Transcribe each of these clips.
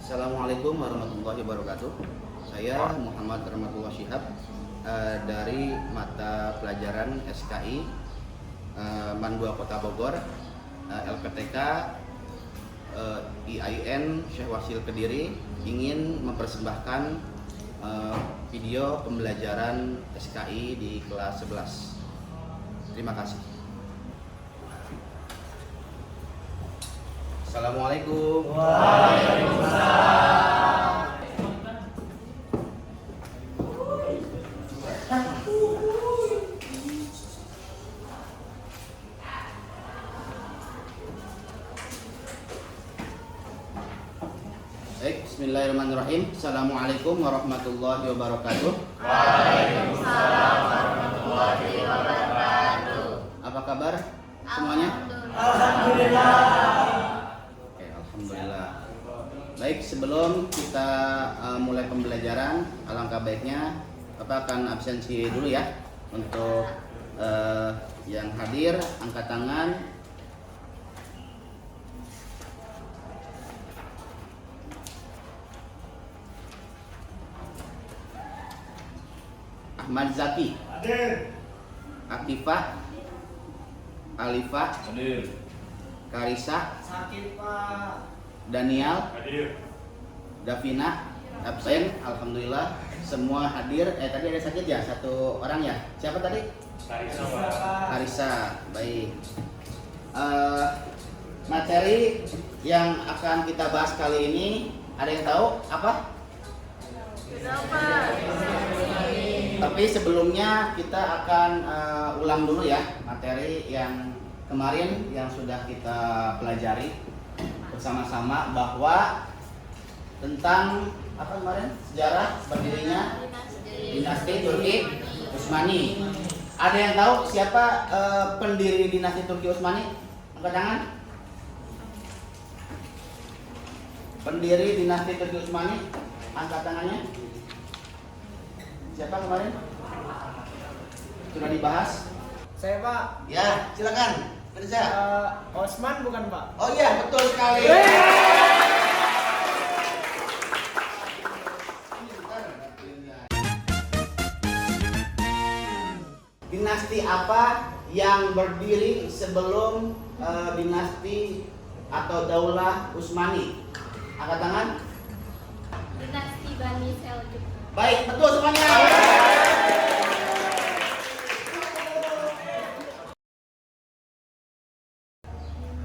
Assalamualaikum warahmatullahi wabarakatuh. Saya Muhammad Rahmatullah Syihab dari mata pelajaran SKI MAN 2 Kota Bogor, LPTK IAIN Syekh Wasil Kediri, ingin mempersembahkan video pembelajaran SKI di kelas 11. Terima kasih. Assalamualaikum. Waalaikumsalam. Baik, bismillahirrahmanirrahim. Assalamualaikum warahmatullahi wabarakatuh. Waalaikumsalam warahmatullahi wabarakatuh. Apa kabar semuanya? Alhamdulillah. Oke, alhamdulillah. Baik, sebelum kita mulai pembelajaran, alangkah baiknya Bapak akan absensi dulu ya. Untuk yang hadir, angkat tangan. Ahmad Zaki, Hadir. Akifah, Alifah, Hadir. Karisa, Sakit, Pak. Daniel, Hadir. Davina, absen. Alhamdulillah semua hadir. Tadi ada sakit ya, satu orang ya. Siapa tadi? Karisa. Baik. Materi yang akan kita bahas kali ini, ada yang tahu apa? Tapi sebelumnya kita akan ulang dulu ya materi yang kemarin yang sudah kita pelajari bersama-sama, bahwa tentang apa kemarin, sejarah berdirinya dinasti Turki Utsmani. Ada yang tahu siapa pendiri dinasti Turki Utsmani? Angkat tangan. Pendiri dinasti Turki Utsmani, angkat tangannya. Siapa kemarin? Sudah dibahas? Saya Pak. Ya, silakan. Kerja. Osman bukan Pak? Oh iya, betul sekali. Dinasti apa yang berdiri sebelum dinasti atau Daulah Utsmani? Angkat tangan. Dinasti Bani Seljuk. Baik, betul semuanya.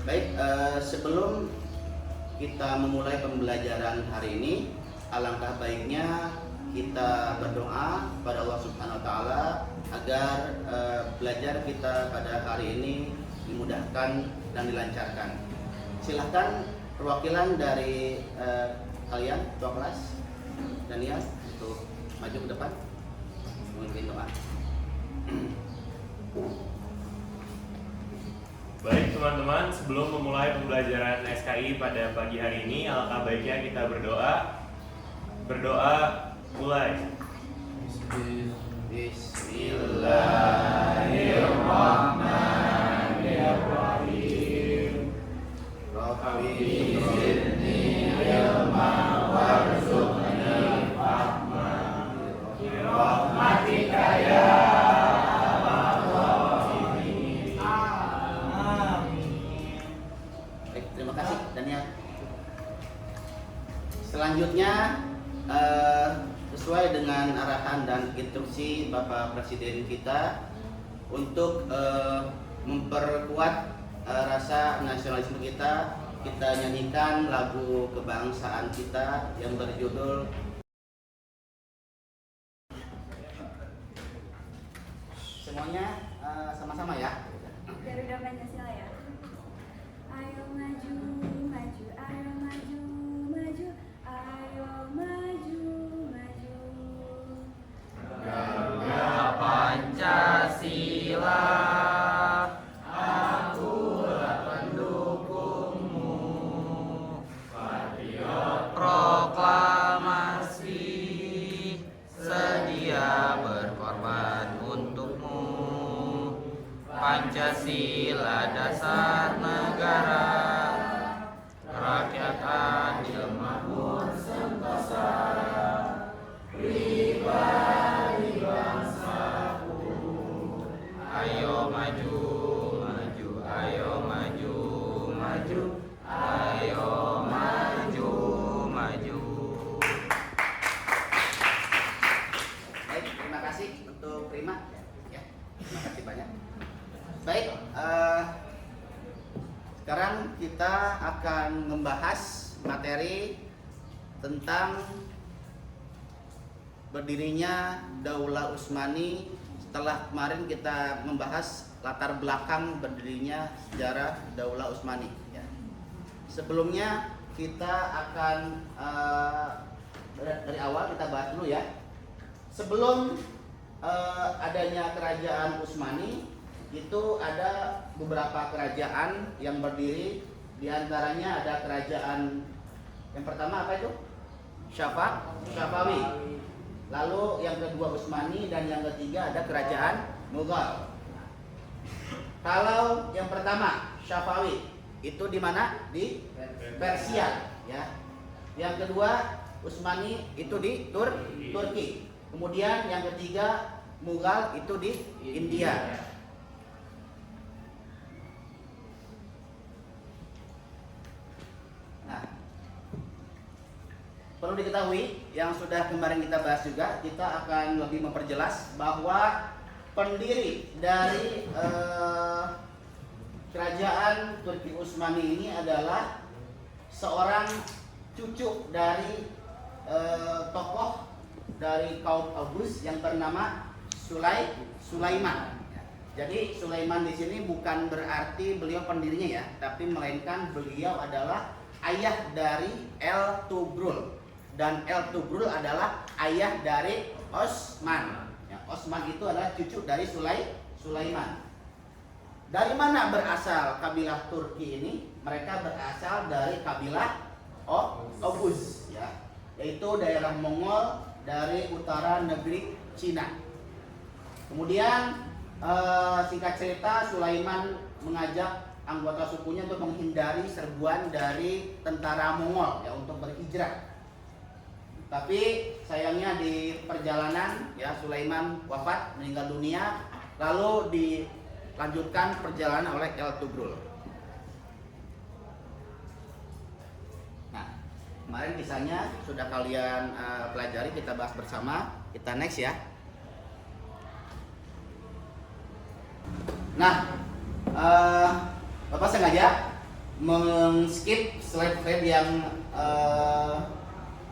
Baik, sebelum kita memulai pembelajaran hari ini, alangkah baiknya kita berdoa pada Allah Subhanahu wa taala agar belajar kita pada hari ini dimudahkan dan dilancarkan. Silahkan perwakilan dari kalian, ketua kelas, Daniel, untuk maju ke depan memimpin doa. Baik teman-teman, sebelum memulai pembelajaran SKI pada pagi hari ini, alangkah baiknya kita berdoa. Berdoa, mulai. Bismillahirrahmanirrahim. Rabbi zidni ilman warzuqni fahman birahmatika ya arhamar rahimin. Baik, terima kasih Daniel. Selanjutnya sesuai dengan arahan dan instruksi Bapak Presiden kita untuk memperkuat rasa nasionalisme kita, kita nyanyikan lagu kebangsaan kita yang berjudul semuanya sama-sama ya. Garuda Pancasila ya. Ayo maju, maju, ayo maju, maju, ayo maju, maju. Garuda Pancasila, akulah pendukungmu. Patriot proklamasi, sedia berkorban untukmu. Pancasila dasar negara, materi tentang berdirinya Daulah Utsmani setelah kemarin kita membahas latar belakang berdirinya sejarah Daulah Utsmani. Ya. Sebelumnya kita akan dari awal kita bahas dulu ya. Sebelum adanya kerajaan Utsmani itu ada beberapa kerajaan yang berdiri, diantaranya ada kerajaan yang pertama apa itu? Syafawi. Lalu yang kedua Utsmani dan yang ketiga ada kerajaan Mughal. Kalau yang pertama Syafawi itu di mana? Di Persia ya. Yang kedua Utsmani itu di Turki. Kemudian yang ketiga Mughal itu di India. Nah, perlu diketahui yang sudah kemarin kita bahas juga, kita akan lebih memperjelas bahwa pendiri dari kerajaan Turki Utsmani ini adalah seorang cucu dari tokoh dari kaum Aus yang bernama Sulaiman. Jadi Sulaiman di sini bukan berarti beliau pendirinya ya, tapi melainkan beliau adalah ayah dari El Tugrul, dan El Tugrul adalah ayah dari Osman. Ya, Osman itu adalah cucu dari Sulaiman. Dari mana berasal kabilah Turki ini? Mereka berasal dari kabilah Oghuz, ya, yaitu daerah Mongol dari utara negeri Cina. Kemudian singkat cerita, Sulaiman mengajak anggota sukunya untuk menghindari serbuan dari tentara Mongol ya, untuk berhijrah. Tapi sayangnya di perjalanan ya Sulaiman wafat, meninggal dunia, lalu dilanjutkan perjalanan oleh El Tugrul. Nah, kemarin kisahnya sudah kalian pelajari, kita bahas bersama. Kita next ya. Nah, Bapak sengaja men-skip slide-slide yang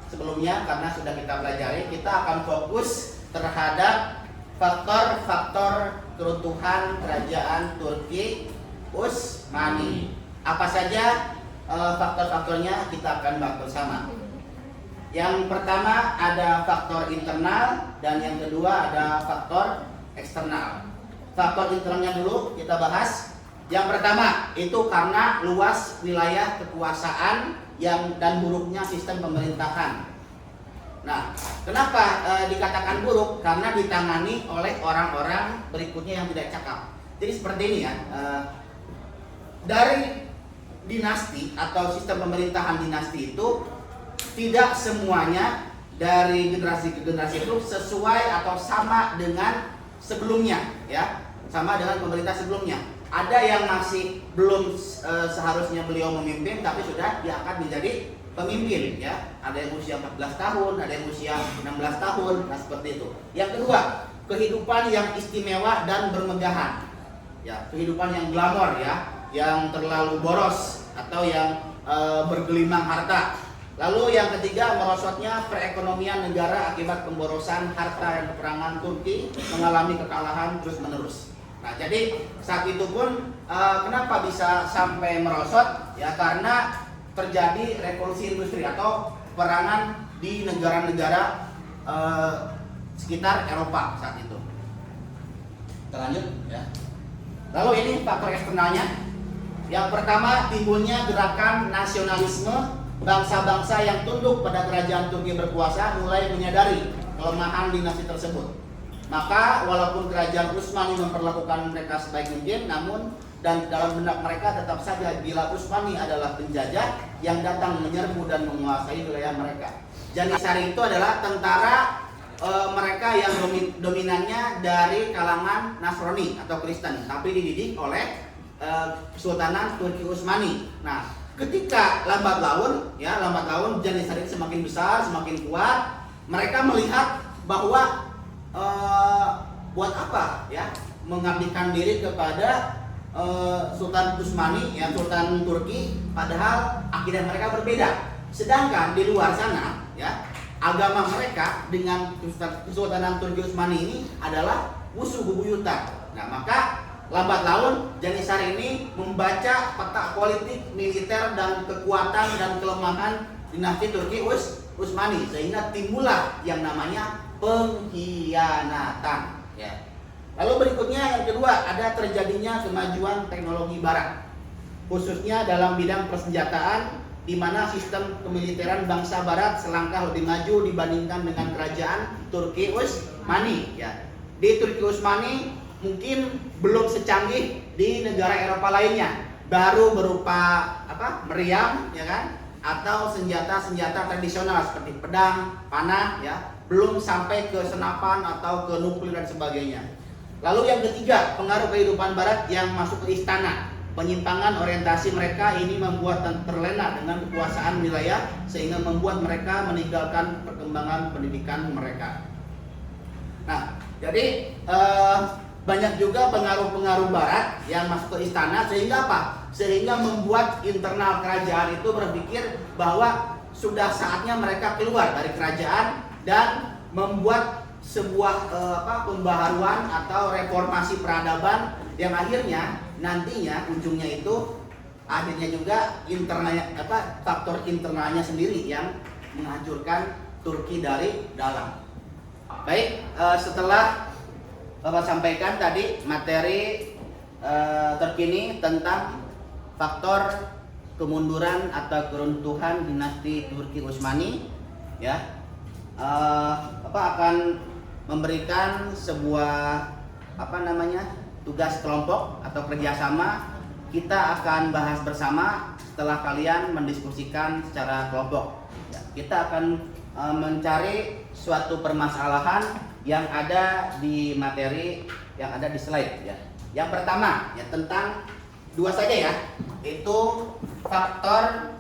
sebelumnya karena sudah kita pelajari. Kita akan fokus terhadap faktor-faktor keruntuhan kerajaan Turki Utsmani. Apa saja faktor-faktornya kita akan bahas bersama. Yang pertama ada faktor internal dan yang kedua ada faktor eksternal. Faktor internalnya dulu kita bahas. Yang pertama itu karena luas wilayah kekuasaan dan buruknya sistem pemerintahan. Nah, kenapa dikatakan buruk? Karena ditangani oleh orang-orang berikutnya yang tidak cakap. Jadi seperti ini ya. Dari dinasti atau sistem pemerintahan dinasti itu tidak semuanya dari generasi ke generasi itu sesuai atau sama dengan sebelumnya ya, sama dengan pemerintah sebelumnya. Ada yang masih belum seharusnya beliau memimpin tapi sudah diangkat menjadi pemimpin ya. Ada yang usia 14 tahun, ada yang usia 16 tahun, nah seperti itu. Yang kedua, kehidupan yang istimewa dan bermegahan. Ya, kehidupan yang glamor ya, yang terlalu boros atau yang bergelimang harta. Lalu yang ketiga, merosotnya perekonomian negara akibat pemborosan harta dan peperangan Turki mengalami kekalahan terus-menerus. Nah, jadi saat itu pun kenapa bisa sampai merosot? Ya karena terjadi revolusi industri atau peperangan di negara-negara sekitar Eropa saat itu. Kita lanjut ya. Lalu ini faktor eksternalnya. Yang pertama, timbulnya gerakan nasionalisme. Bangsa-bangsa yang tunduk pada kerajaan Turki berkuasa mulai menyadari kelemahan dinasti tersebut. Maka walaupun kerajaan Utsmani memperlakukan mereka sebaik mungkin, namun dan dalam benak mereka tetap saja bila Utsmani adalah penjajah yang datang menyerbu dan menguasai wilayah mereka. Janissary itu adalah tentara mereka yang dominannya dari kalangan Nasrani atau Kristen, tapi dididik oleh Kesultanan Turki Utsmani. Nah, ketika lambat laun Janissary semakin besar, semakin kuat, mereka melihat bahwa buat apa ya mengabdikan diri kepada Sultan Utsmani ya, Sultan Turki, padahal akidah mereka berbeda. sedangkan di luar sana ya agama mereka dengan Kesultanan Turki Utsmani ini adalah musuh bebuyutan. Nah, maka lambat laun Janissary ini membaca peta politik, militer dan kekuatan dan kelemahan dinasti Turki Utsmani sehingga timbullah yang namanya pengkhianatan ya. Lalu berikutnya yang kedua ada terjadinya kemajuan teknologi barat khususnya dalam bidang persenjataan di mana sistem kemiliteran bangsa barat selangkah lebih maju dibandingkan dengan kerajaan Turki Utsmani ya. Di Turki Utsmani mungkin belum secanggih di negara Eropa lainnya, baru berupa meriam ya kan, atau senjata-senjata tradisional seperti pedang, panah ya, belum sampai ke senapan atau ke nuklir dan sebagainya. Lalu yang ketiga, pengaruh kehidupan barat yang masuk ke istana. Penyimpangan orientasi mereka ini membuat terlena dengan kekuasaan wilayah sehingga membuat mereka meninggalkan perkembangan pendidikan mereka. Nah, jadi banyak juga pengaruh-pengaruh barat yang masuk ke istana sehingga apa? Sehingga membuat internal kerajaan itu berpikir bahwa sudah saatnya mereka keluar dari kerajaan dan membuat sebuah pembaharuan atau reformasi peradaban yang akhirnya nantinya ujungnya itu akhirnya juga internalnya faktor internalnya sendiri yang menghancurkan Turki dari dalam. Baik, setelah Bapak sampaikan tadi materi terkini tentang faktor kemunduran atau keruntuhan dinasti Turki Utsmani ya. Bapak akan memberikan sebuah tugas kelompok atau kerjasama. Kita akan bahas bersama setelah kalian mendiskusikan secara kelompok ya. Kita akan mencari suatu permasalahan yang ada di materi yang ada di slide ya. Yang pertama ya tentang dua saja ya, itu faktor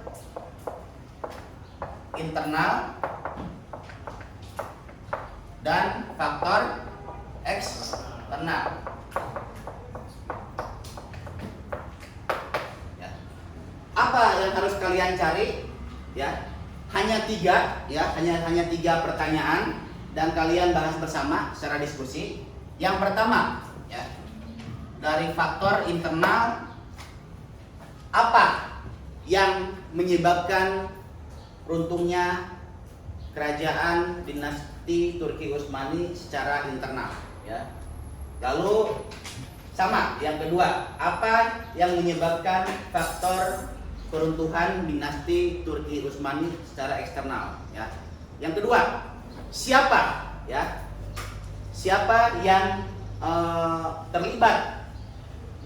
internal dan faktor eksternal. Ya. Apa yang harus kalian cari? Ya, hanya tiga ya, hanya tiga pertanyaan dan kalian bahas bersama secara diskusi. Yang pertama ya, dari faktor internal apa yang menyebabkan runtuhnya kerajaan dinasti Turki Utsmani secara internal ya. Lalu sama yang kedua, apa yang menyebabkan faktor keruntuhan dinasti Turki Utsmani secara eksternal ya. Yang kedua, siapa ya? Siapa yang terlibat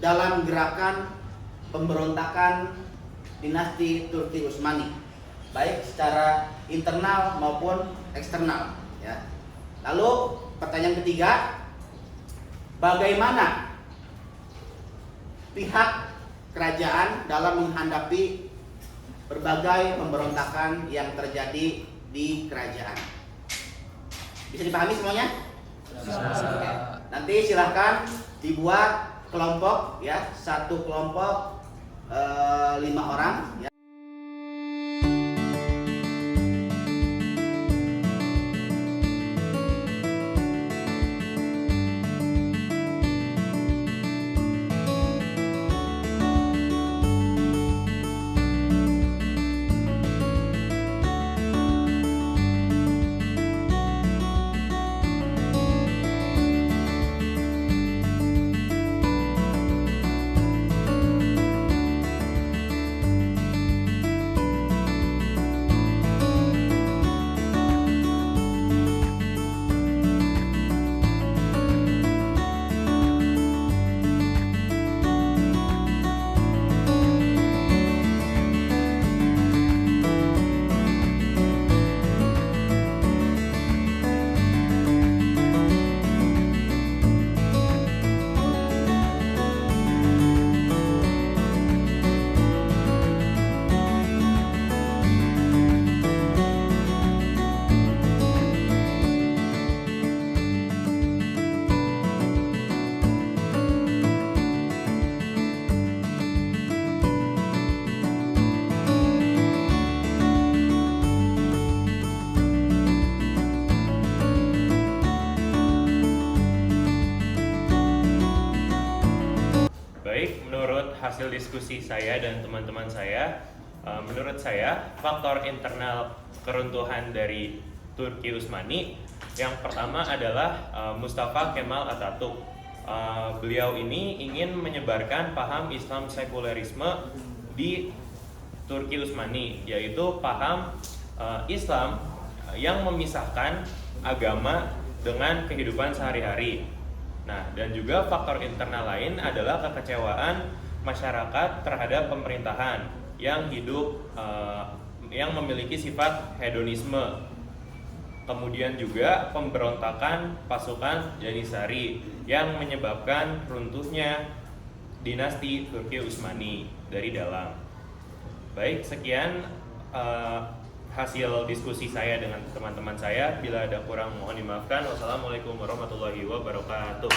dalam gerakan pemberontakan dinasti Turki Utsmani, baik secara internal maupun eksternal ya. Lalu pertanyaan ketiga, bagaimana pihak kerajaan dalam menghadapi berbagai pemberontakan yang terjadi di kerajaan? Bisa dipahami semuanya? Oke. Nanti silahkan dibuat kelompok ya, satu kelompok 5 orang ya. hasil diskusi saya dan teman-teman saya, menurut saya faktor internal keruntuhan dari Turki Utsmani yang pertama adalah Mustafa Kemal Atatürk. Beliau ini ingin menyebarkan paham Islam sekulerisme di Turki Utsmani, yaitu paham Islam yang memisahkan agama dengan kehidupan sehari-hari. Nah, dan juga faktor internal lain adalah kekecewaan masyarakat terhadap pemerintahan yang hidup yang memiliki sifat hedonisme. Kemudian juga pemberontakan pasukan Janissary yang menyebabkan runtuhnya dinasti Turki Utsmani dari dalam. Baik, sekian hasil diskusi saya dengan teman-teman saya. Bila ada kurang mohon dimaafkan. Wassalamualaikum warahmatullahi wabarakatuh.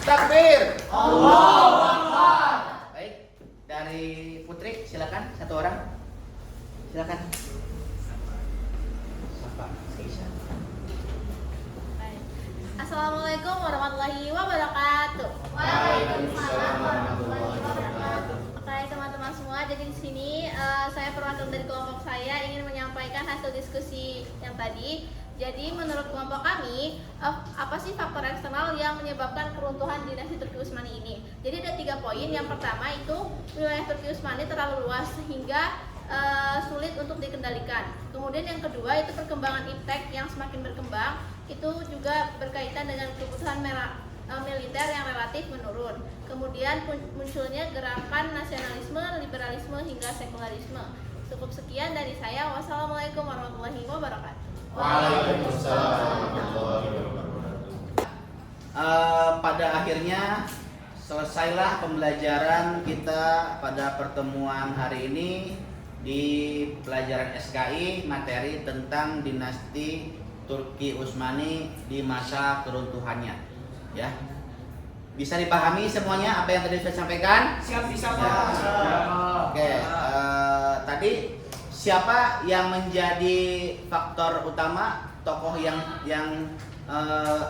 Takbir. Allahu Akbar. Baik, dari Putri silakan satu orang. Silakan. Assalamualaikum warahmatullahi wabarakatuh. Waalaikumsalam warahmatullahi wabarakatuh. Oke teman-teman semua, jadi di sini saya perwakilan dari kelompok saya ingin menyampaikan hasil diskusi yang tadi. Jadi menurut kelompok kami, apa sih faktor eksternal yang menyebabkan keruntuhan dinasti Turki Utsmani ini? Jadi ada 3 poin. Yang pertama itu wilayah Turki Utsmani terlalu luas sehingga sulit untuk dikendalikan. Kemudian yang kedua itu perkembangan iptek yang semakin berkembang, itu juga berkaitan dengan kebutuhan militer yang relatif menurun. Kemudian munculnya gerakan nasionalisme, liberalisme hingga sekularisme. Cukup sekian dari saya. Wassalamualaikum warahmatullahi wabarakatuh. Waalaikumsalam warahmatullahi wabarakatuh. Pada akhirnya selesailah pembelajaran kita pada pertemuan hari ini di pelajaran SKI materi tentang dinasti Turki Utsmani di masa keruntuhannya. Ya, bisa dipahami semuanya apa yang tadi saya sampaikan? Siap bisa Ya. Pak. Oke, tadi siapa yang menjadi faktor utama tokoh yang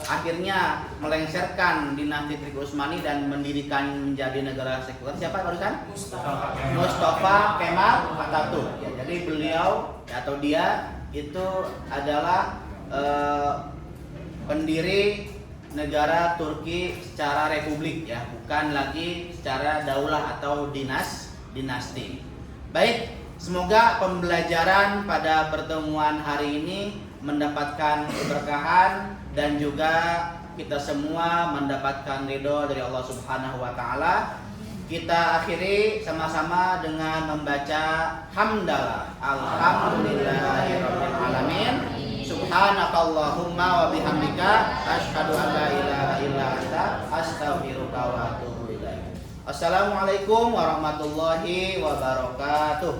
akhirnya melengsarkan dinasti Turki Utsmani dan mendirikan menjadi negara sekuler? Siapa barusan? Mustafa Kemal Atatürk. Ya, jadi beliau atau dia itu adalah pendiri negara Turki secara republik, ya, bukan lagi secara daulah atau dinasti. Baik, semoga pembelajaran pada pertemuan hari ini mendapatkan keberkahan dan juga kita semua mendapatkan ridho dari Allah Subhanahu wa taala. Kita akhiri sama-sama dengan membaca hamdalah. Alhamdulillahirabbil alamin. Subhanakallahumma wa bihamdika asyhadu an la ilaha illa anta astaghfiruka wa atubu ilaik. Assalamualaikum warahmatullahi wabarakatuh.